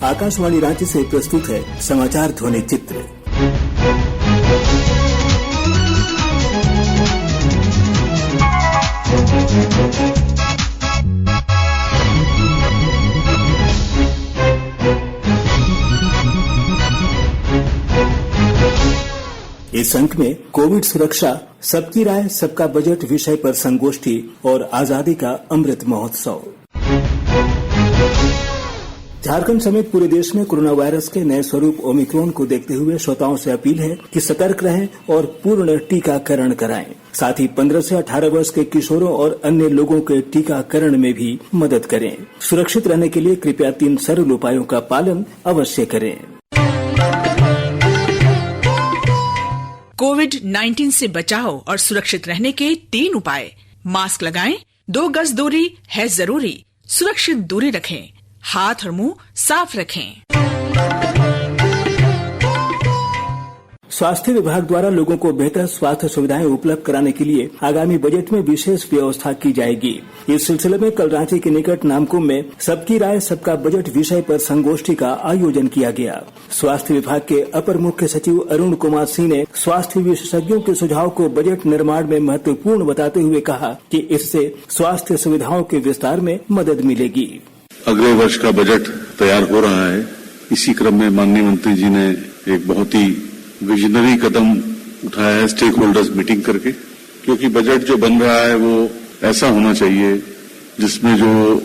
आकाशवाणी रांची से प्रस्तुत है समाचार ध्वनि चित्र। इस अंक में कोविड सुरक्षा, सबकी राय सबका बजट विषय पर संगोष्ठी और आजादी का अमृत महोत्सव। झारखंड समेत पूरे देश में कोरोना वायरस के नए स्वरूप ओमिक्रॉन को देखते हुए श्रोताओं से अपील है कि सतर्क रहें और पूर्ण टीकाकरण कराएं। साथ ही 15 से 18 वर्ष के किशोरों और अन्य लोगों के टीकाकरण में भी मदद करें। सुरक्षित रहने के लिए कृपया 3 सरल उपायों का पालन अवश्य करें। कोविड-19 से बचाव और सुरक्षित रहने के 3 उपाय। मास्क लगाएं, 2 गज दूरी है जरूरी, सुरक्षित दूरी रखें, हाथ और मुंह साफ रखें। स्वास्थ्य विभाग द्वारा लोगों को बेहतर स्वास्थ्य सुविधाएं उपलब्ध कराने के लिए आगामी बजट में विशेष व्यवस्था की जाएगी। इस सिलसिले में कल रांची के निकट नामकुम में सबकी राय सबका बजट विषय पर संगोष्ठी का आयोजन किया गया। स्वास्थ्य विभाग के अपर मुख्य सचिव अरुण कुमार सिंह ने स्वास्थ्य विशेषज्ञों के सुझाव को बजट निर्माण में महत्वपूर्ण बताते हुए कहा कि इससे स्वास्थ्य सुविधाओं के विस्तार में मदद मिलेगी। अगले वर्ष का बजट तैयार हो रहा है। इसी क्रम में माननीय मंत्री जी ने एक बहुत ही विजनरी कदम उठाया है स्टेक होल्डर्स मीटिंग करके, क्योंकि बजट जो बन रहा है वो ऐसा होना चाहिए जिसमें जो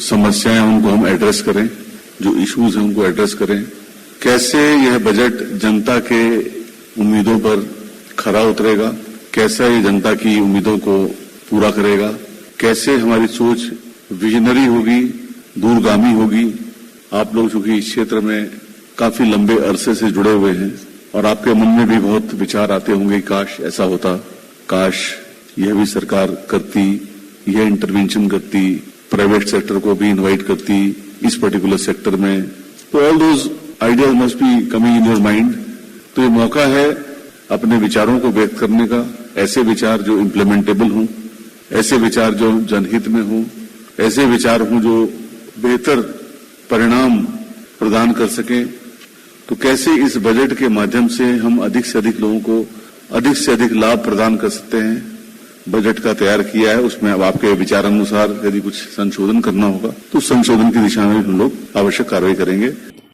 समस्याएं हैं उनको हम एड्रेस करें, जो इश्यूज हैं उनको एड्रेस करें। कैसे यह बजट जनता के उम्मीदों पर खरा उतरेगा, कैसा ये जनता की उम्मीदों को पूरा करेगा, कैसे हमारी सोच विजनरी होगी, दूरगामी होगी। आप लोग चूंकि इस क्षेत्र में काफी लंबे अरसे से जुड़े हुए हैं और आपके मन में भी बहुत विचार आते होंगे, काश ऐसा होता, काश यह भी सरकार करती, यह इंटरवेंशन करती, प्राइवेट सेक्टर को भी इनवाइट करती इस पर्टिकुलर सेक्टर में। तो all those ideas must be coming in your mind. तो ये मौका है अपने विचारों को व्यक्त करने का, ऐसे विचार जो इम्प्लीमेंटेबल हों, ऐसे विचार जो जनहित में हों, ऐसे विचार हों जो बेहतर परिणाम प्रदान कर सकें। तो कैसे इस बजट के माध्यम से हम अधिक से अधिक लोगों को अधिक से अधिक लाभ प्रदान कर सकते हैं, बजट का तैयार किया है। उसमें अब आपके विचार अनुसार यदि कुछ संशोधन करना होगा तो संशोधन की दिशा में हम लोग आवश्यक कार्रवाई करेंगे।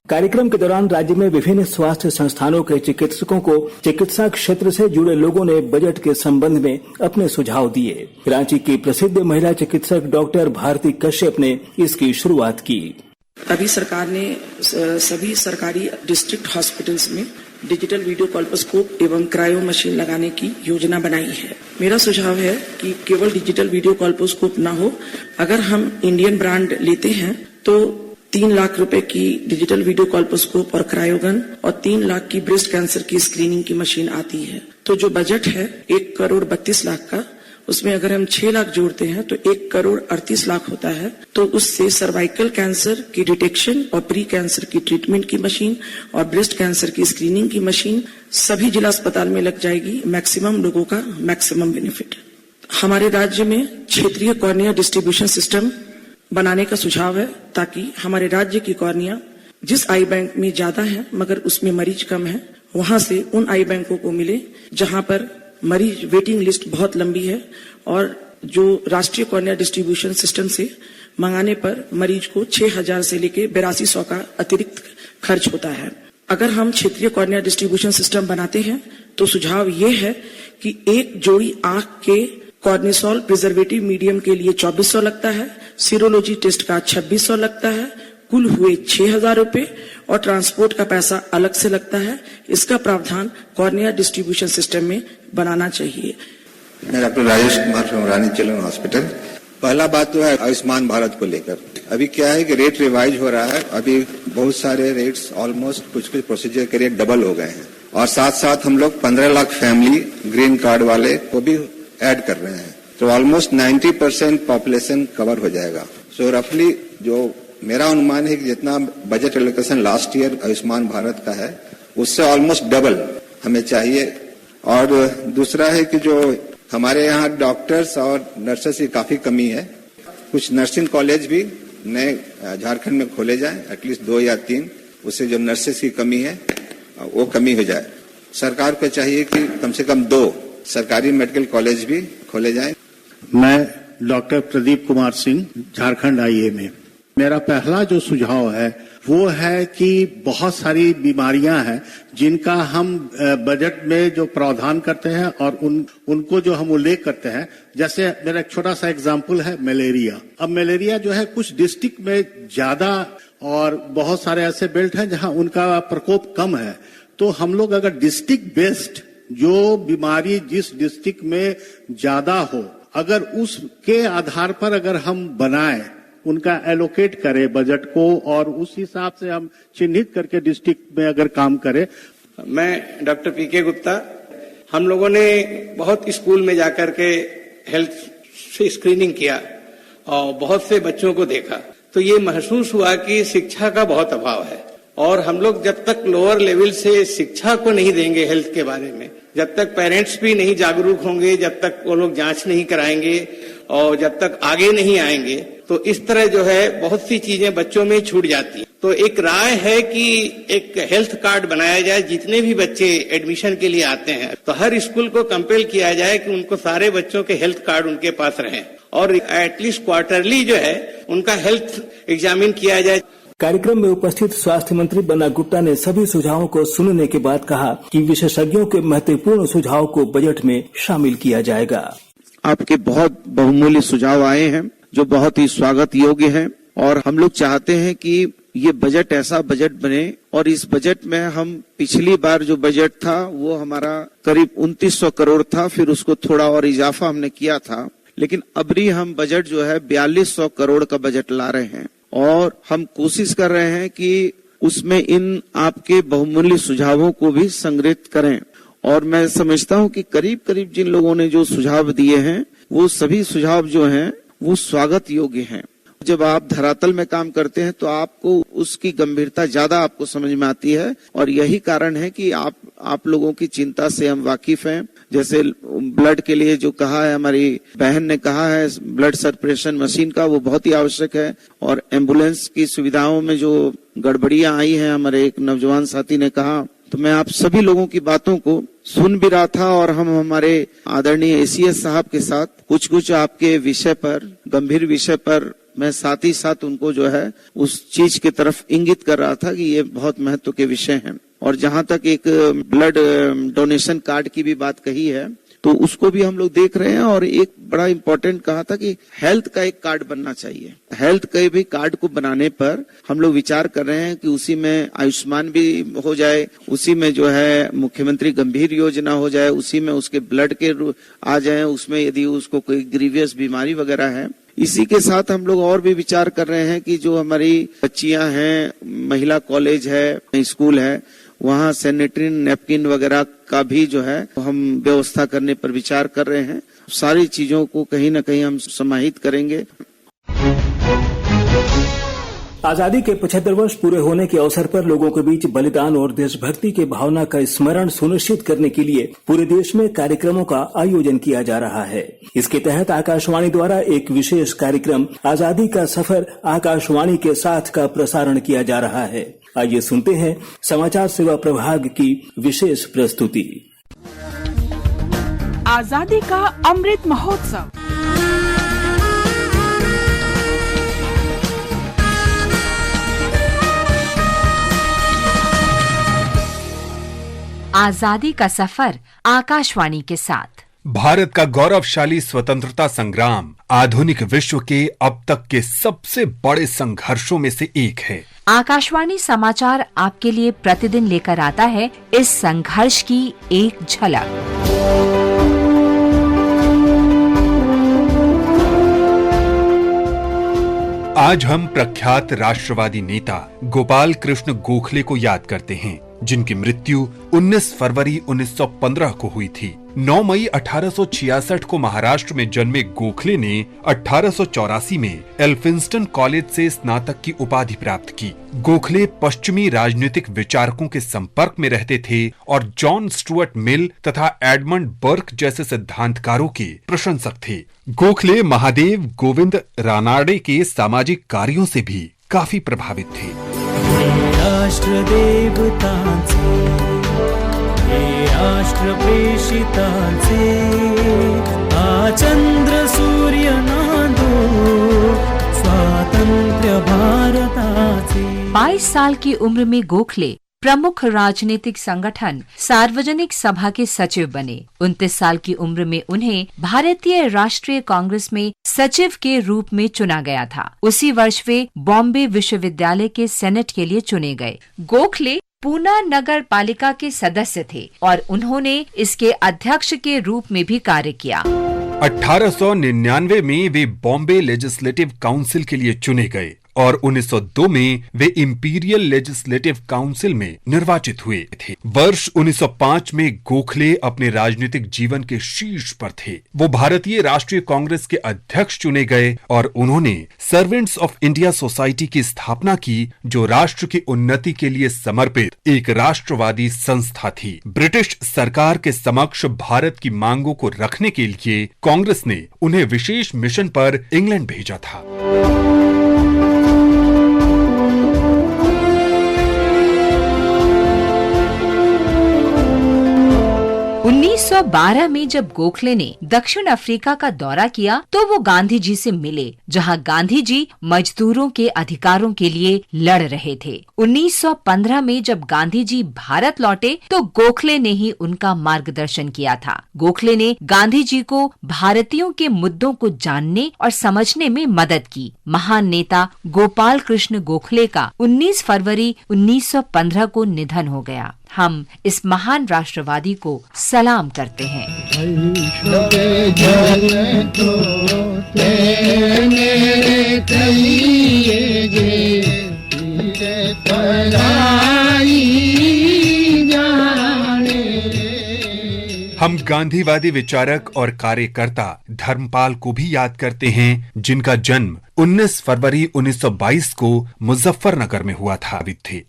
कार्यक्रम के दौरान राज्य में विभिन्न स्वास्थ्य संस्थानों के चिकित्सकों को चिकित्सा क्षेत्र से जुड़े लोगों ने बजट के संबंध में अपने सुझाव दिए। रांची की प्रसिद्ध महिला चिकित्सक डॉक्टर भारती कश्यप ने इसकी शुरुआत की। अभी सरकार ने सभी सरकारी डिस्ट्रिक्ट हॉस्पिटल्स में डिजिटल वीडियो कॉल्पोस्कोप एवं क्रायो मशीन लगाने की योजना बनाई है। मेरा सुझाव है कि केवल डिजिटल वीडियो कॉल्पोस्कोप ना हो, अगर हम इंडियन ब्रांड लेते हैं तो 3 लाख रुपए की डिजिटल वीडियो कॉल्पोस्कोप और क्रायोगन और 3 लाख की ब्रेस्ट कैंसर की स्क्रीनिंग की मशीन आती है। तो जो बजट है 1,32,00,000 का, उसमें अगर हम 6 लाख जोड़ते हैं तो 1,38,00,000 होता है। तो उससे सर्वाइकल कैंसर की डिटेक्शन और प्री कैंसर की ट्रीटमेंट की मशीन और ब्रेस्ट कैंसर की स्क्रीनिंग की मशीन सभी जिला अस्पताल में लग जाएगी। मैक्सिमम लोगों का मैक्सिमम बेनिफिट। हमारे राज्य में क्षेत्रीय कॉर्निया डिस्ट्रीब्यूशन सिस्टम बनाने का सुझाव है, ताकि हमारे राज्य की कॉर्निया जिस आई बैंक में ज्यादा है मगर उसमें मरीज कम है, वहां से उन आई बैंकों को मिले जहां पर मरीज वेटिंग लिस्ट बहुत लंबी है और जो राष्ट्रीय कॉर्निया डिस्ट्रीब्यूशन सिस्टम से मंगाने पर मरीज को 6,000 से लेके 8200 का अतिरिक्त खर्च होता है। अगर हम क्षेत्रीय कॉर्निया डिस्ट्रीब्यूशन सिस्टम बनाते हैं तो सुझाव ये है कि एक जोड़ी आंख के कॉर्निसोल प्रिजर्वेटिव मीडियम के लिए 2400 लगता है, सीरोलॉजी टेस्ट का 2600 लगता है, कुल हुए 6,000 रुपए और ट्रांसपोर्ट का पैसा अलग से लगता है। इसका प्रावधान कॉर्निया डिस्ट्रीब्यूशन सिस्टम में बनाना चाहिए। मैं doctor Rajesh Kumar from Rani children hospital. पहला बात तो है आयुष्मान भारत को लेकर। अभी क्या है कि रेट रिवाइज हो रहा है। अभी बहुत सारे रेट्स ऑलमोस्ट कुछ प्रोसीजर के रेट डबल हो गए हैं और साथ साथ हम लोग 15 लाख फैमिली ग्रीन कार्ड वाले को भी ऐड कर रहे हैं, तो ऑलमोस्ट 90% पॉपुलेशन कवर हो जाएगा। सो रफली जो मेरा अनुमान है कि जितना budget allocation last year Ayushman Bharat का है उससे ऑलमोस्ट डबल हमें चाहिए। और दूसरा है कि जो हमारे यहाँ डॉक्टर्स और नर्सेस की काफी कमी है। कुछ नर्सिंग कॉलेज भी नए झारखंड में खोले जाएं, एटलीस्ट 2 या 3, उससे जो नर्सेस की कमी है वो कमी हो जाए। सरकार को चाहिए कि कम से कम 2 सरकारी मेडिकल कॉलेज भी खोले जाएं। मैं डॉक्टर प्रदीप कुमार सिंह, झारखंड IAMA। मेरा पहला जो सुझाव है वो है कि बहुत सारी बीमारियां हैं जिनका हम बजट में जो प्रावधान करते हैं और उनको जो हम उल्लेख करते हैं, जैसे मेरा एक छोटा सा एग्जांपल है मलेरिया। अब मलेरिया जो है कुछ डिस्ट्रिक्ट में ज्यादा और बहुत सारे ऐसे बेल्ट हैं जहां उनका प्रकोप कम है। तो हम लोग अगर डिस्ट्रिक्ट बेस्ड जो बीमारी जिस डिस्ट्रिक्ट में ज्यादा हो, अगर उसके आधार पर अगर हम बनाएं, उनका एलोकेट करें बजट को और उस हिसाब से हम चिन्हित करके डिस्ट्रिक्ट में अगर काम करें। मैं डॉक्टर PK गुप्ता, हम लोगों ने बहुत स्कूल में जाकर के हेल्थ से स्क्रीनिंग किया और बहुत से बच्चों को देखा, तो ये महसूस हुआ कि शिक्षा का बहुत अभाव है। और हम लोग जब तक लोअर लेवल से शिक्षा को नहीं देंगे हेल्थ के बारे में, जब तक पेरेंट्स भी नहीं जागरूक होंगे, जब तक वो लोग जांच नहीं कराएंगे और जब तक आगे नहीं आएंगे, तो इस तरह जो है बहुत सी चीजें बच्चों में छूट जाती हैं। तो एक राय है कि एक हेल्थ कार्ड बनाया जाए, जितने भी बच्चे एडमिशन के लिए आते हैं तो हर स्कूल को कंपेल किया जाए कि उनको सारे बच्चों के हेल्थ कार्ड उनके पास रहें और एटलीस्ट क्वार्टरली जो है उनका हेल्थ एग्जामिन किया जाए। कार्यक्रम में उपस्थित स्वास्थ्य मंत्री बन्ना गुप्ता ने सभी सुझावों को सुनने के बाद कहा कि विशेषज्ञों के महत्वपूर्ण सुझाव को बजट में शामिल किया जाएगा। आपके बहुत बहुमूल्य सुझाव आए हैं जो बहुत ही स्वागत योग्य हैं और हम लोग चाहते हैं कि ये बजट ऐसा बजट बने और इस बजट में हम पिछली बार जो बजट था वो हमारा करीब 2900 करोड़ था, फिर उसको थोड़ा और इजाफा हमने किया था, लेकिन अबरी हम बजट जो है 4200 करोड़ का बजट ला रहे हैं और हम कोशिश कर रहे हैं कि उसमें इन आपके बहुमूल्य सुझावों को भी संग्रहित करें। और मैं समझता हूं कि करीब करीब जिन लोगों ने जो सुझाव दिए हैं वो सभी सुझाव जो हैं वो स्वागत योग्य हैं। जब आप धरातल में काम करते हैं तो आपको उसकी गंभीरता ज्यादा आपको समझ में आती है और यही कारण है कि आप लोगों की चिंता से हम वाकिफ हैं। जैसे ब्लड के लिए जो कहा है, हमारी बहन ने कहा है ब्लड सर्कुलेशन मशीन का, वो बहुत ही आवश्यक है। और एम्बुलेंस की सुविधाओं में जो गड़बड़ियां आई हैं, हमारे एक नौजवान साथी ने कहा, तो मैं आप सभी लोगों की बातों को सुन भी रहा था और हम हमारे आदरणीय ACS साहब के साथ कुछ आपके विषय पर, गंभीर विषय पर मैं साथ ही साथ उनको जो है उस चीज की तरफ इंगित कर रहा था कि ये बहुत महत्व के विषय हैं। और जहां तक एक ब्लड डोनेशन कार्ड की भी बात कही है तो उसको भी हम लोग देख रहे हैं और एक बड़ा इम्पोर्टेंट कहा था कि हेल्थ का एक कार्ड बनना चाहिए। हेल्थ के भी कार्ड को बनाने पर हम लोग विचार कर रहे हैं कि उसी में आयुष्मान भी हो जाए, उसी में जो है मुख्यमंत्री गंभीर योजना हो जाए, उसी में उसके ब्लड के आ जाए, उसमें यदि उसको कोई ग्रीवियस बीमारी वगैरह है। इसी के साथ हम लोग और भी विचार कर रहे हैं कि जो हमारी बच्चियां हैं, महिला कॉलेज है, स्कूल है, वहाँ सैनिटरी नैपकिन वगैरह का भी जो है हम व्यवस्था करने पर विचार कर रहे हैं। सारी चीजों को कहीं न कहीं हम समाहित करेंगे। आजादी के 75 वर्ष पूरे होने के अवसर पर लोगों के बीच बलिदान और देशभक्ति के भावना का स्मरण सुनिश्चित करने के लिए पूरे देश में कार्यक्रमों का आयोजन किया जा रहा है। इसके तहत आकाशवाणी द्वारा एक विशेष कार्यक्रम आजादी का सफर आकाशवाणी के साथ का प्रसारण किया जा रहा है। आइए सुनते हैं समाचार सेवा प्रभाग की विशेष प्रस्तुति। आजादी का अमृत महोत्सव। आजादी का सफर आकाशवाणी के साथ। भारत का गौरवशाली स्वतंत्रता संग्राम आधुनिक विश्व के अब तक के सबसे बड़े संघर्षों में से एक है। आकाशवाणी समाचार आपके लिए प्रतिदिन लेकर आता है इस संघर्ष की एक झलक। आज हम प्रख्यात राष्ट्रवादी नेता गोपाल कृष्ण गोखले को याद करते हैं। जिनकी मृत्यु 19 फरवरी 1915 को हुई थी। 9 मई 1866 को महाराष्ट्र में जन्मे गोखले ने 1884 में एल्फिंस्टन कॉलेज से स्नातक की उपाधि प्राप्त की। गोखले पश्चिमी राजनीतिक विचारकों के संपर्क में रहते थे और जॉन स्टुअर्ट मिल तथा एडमंड बर्क जैसे सिद्धांतकारों के प्रशंसक थे। गोखले महादेव गोविंद रानाडे के सामाजिक कार्यों से भी काफी प्रभावित थे। राष्ट्र देवतांचे, राष्ट्र प्रेषितांचे, चंद्र सूर्य नांदो स्वातंत्र्य भारताचे। 22 साल की उम्र में गोखले प्रमुख राजनीतिक संगठन सार्वजनिक सभा के सचिव बने। 29 साल की उम्र में उन्हें भारतीय राष्ट्रीय कांग्रेस में सचिव के रूप में चुना गया था। उसी वर्ष वे बॉम्बे विश्वविद्यालय के सेनेट के लिए चुने गए। गोखले पूना नगर पालिका के सदस्य थे और उन्होंने इसके अध्यक्ष के रूप में भी कार्य किया। 1899 में वे बॉम्बे लेजिस्लेटिव काउंसिल के लिए चुने गए और 1902 में वे इंपीरियल लेजिस्लेटिव काउंसिल में निर्वाचित हुए थे। वर्ष 1905 में गोखले अपने राजनीतिक जीवन के शीर्ष पर थे। वो भारतीय राष्ट्रीय कांग्रेस के अध्यक्ष चुने गए और उन्होंने सर्वेंट्स ऑफ इंडिया सोसाइटी की स्थापना की, जो राष्ट्र की उन्नति के लिए समर्पित एक राष्ट्रवादी संस्था थी। ब्रिटिश सरकार के समक्ष भारत की मांगों को रखने के लिए कांग्रेस ने उन्हें विशेष मिशन पर इंग्लैंड भेजा था। 1912 में जब गोखले ने दक्षिण अफ्रीका का दौरा किया तो वो गांधी जी से मिले, जहां गांधी जी मजदूरों के अधिकारों के लिए लड़ रहे थे। 1915 में जब गांधी जी भारत लौटे तो गोखले ने ही उनका मार्गदर्शन किया था। गोखले ने गांधी जी को भारतीयों के मुद्दों को जानने और समझने में मदद की। महान नेता गोपाल कृष्ण गोखले का 19 फरवरी 1915 को निधन हो गया। हम इस महान राष्ट्रवादी को सलाम करते हैं। हम गांधीवादी विचारक और कार्यकर्ता धर्मपाल को भी याद करते हैं, जिनका जन्म 19 फरवरी 1922 को मुजफ्फरनगर में हुआ था।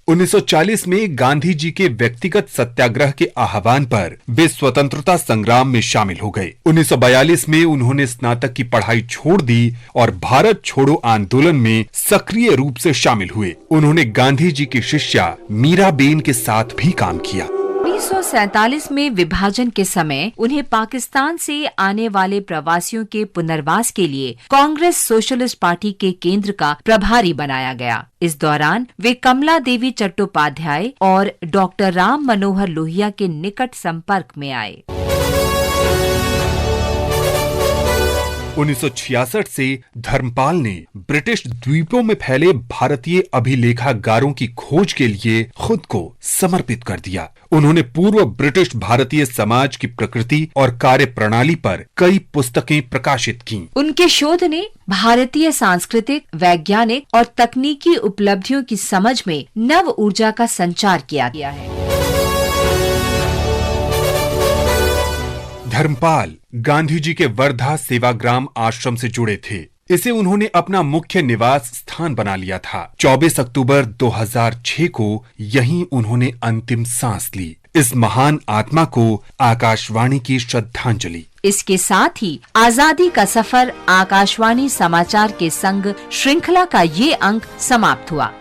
1940 में गांधी जी के व्यक्तिगत सत्याग्रह के आह्वान पर वे स्वतंत्रता संग्राम में शामिल हो गए। 1942 में उन्होंने स्नातक की पढ़ाई छोड़ दी और भारत छोड़ो आंदोलन में सक्रिय रूप से शामिल हुए। उन्होंने गांधी जी की शिष्या मीराबेन के साथ भी काम किया। 1947 में विभाजन के समय उन्हें पाकिस्तान से आने वाले प्रवासियों के पुनर्वास के लिए कांग्रेस सोशलिस्ट पार्टी के केंद्र का प्रभारी बनाया गया। इस दौरान वे कमला देवी चट्टोपाध्याय और डॉक्टर राम मनोहर लोहिया के निकट संपर्क में आए। 1966 से धर्मपाल ने ब्रिटिश द्वीपों में फैले भारतीय अभिलेखागारों की खोज के लिए खुद को समर्पित कर दिया। उन्होंने पूर्व ब्रिटिश भारतीय समाज की प्रकृति और कार्य प्रणाली पर कई पुस्तकें प्रकाशित की। उनके शोध ने भारतीय सांस्कृतिक, वैज्ञानिक और तकनीकी उपलब्धियों की समझ में नव ऊर्जा का संचार किया है। धर्मपाल गांधी जी के वर्धा सेवाग्राम आश्रम से जुड़े थे। इसे उन्होंने अपना मुख्य निवास स्थान बना लिया था। 24 अक्टूबर 2006 को यहीं उन्होंने अंतिम सांस ली। इस महान आत्मा को आकाशवाणी की श्रद्धांजलि। इसके साथ ही आजादी का सफर आकाशवाणी समाचार के संग श्रृंखला का ये अंक समाप्त हुआ।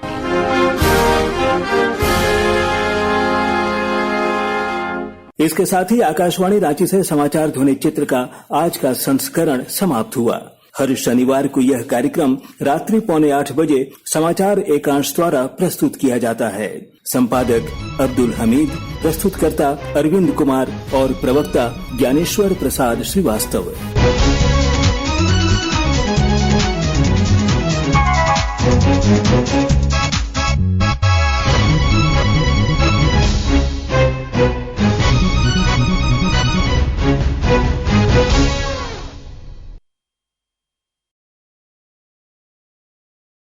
इसके साथ ही आकाशवाणी रांची से समाचार ध्वनि चित्र का आज का संस्करण समाप्त हुआ। हर शनिवार को यह कार्यक्रम रात्रि 7:45 बजे समाचार एकांश द्वारा प्रस्तुत किया जाता है। संपादक अब्दुल हमीद, प्रस्तुतकर्ता अरविंद कुमार और प्रवक्ता ज्ञानेश्वर प्रसाद श्रीवास्तव।